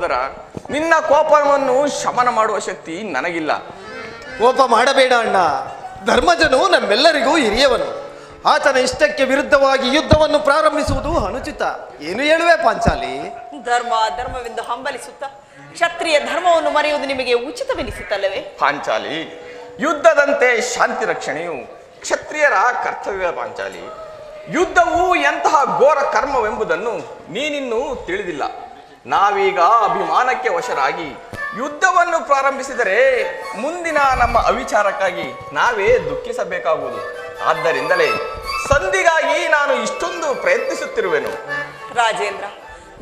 ಮಹೇಂದ್ರ, ನಿನ್ನ ಕೋಪವನ್ನು ಶಮನ ಮಾಡುವ ಶಕ್ತಿ ನನಗಿಲ್ಲ. ಕೋಪ ಮಾಡಬೇಡ ಅಣ್ಣ. ಧರ್ಮಜನು ನಮ್ಮೆಲ್ಲರಿಗೂ ಹಿರಿಯವನು. ಆತನ ಇಷ್ಟಕ್ಕೆ ವಿರುದ್ಧವಾಗಿ ಯುದ್ಧವನ್ನು ಪ್ರಾರಂಭಿಸುವುದು ಅನುಚಿತ. ಏನು ಹೇಳುವೆ ಪಾಂಚಾಲಿ? ಧರ್ಮವೆಂದು ಹಂಬಲಿಸುತ್ತ ಕ್ಷತ್ರಿಯ ಧರ್ಮವನ್ನು ಮರೆಯುವುದು ನಿಮಗೆ ಉಚಿತವೆನಿಸುತ್ತಲ್ಲವೇ? ಪಾಂಚಾಲಿ, ಯುದ್ಧದಂತೆ ಶಾಂತಿ ರಕ್ಷಣೆಯು ಕ್ಷತ್ರಿಯರ ಕರ್ತವ್ಯ. ಪಾಂಚಾಲಿ, ಯುದ್ಧವು ಎಂತಹ ಘೋರ ಕರ್ಮವೆಂಬುದನ್ನು ನೀನಿನ್ನೂ ತಿಳಿದಿಲ್ಲ. ನಾವೀಗ ಅಭಿಮಾನಕ್ಕೆ ವಶರಾಗಿ ಯುದ್ಧವನ್ನು ಪ್ರಾರಂಭಿಸಿದರೆ ಮುಂದಿನ ನಮ್ಮ ಅವಿಚಾರಕ್ಕಾಗಿ ನಾವೇ ದುಃಖಿಸಬೇಕಾಗುವುದು. ಆದ್ದರಿಂದಲೇ ಸಂಧಿಗಾಗಿ ನಾನು ಇಷ್ಟೊಂದು ಪ್ರಯತ್ನಿಸುತ್ತಿರುವೆನು. ರಾಜೇಂದ್ರ,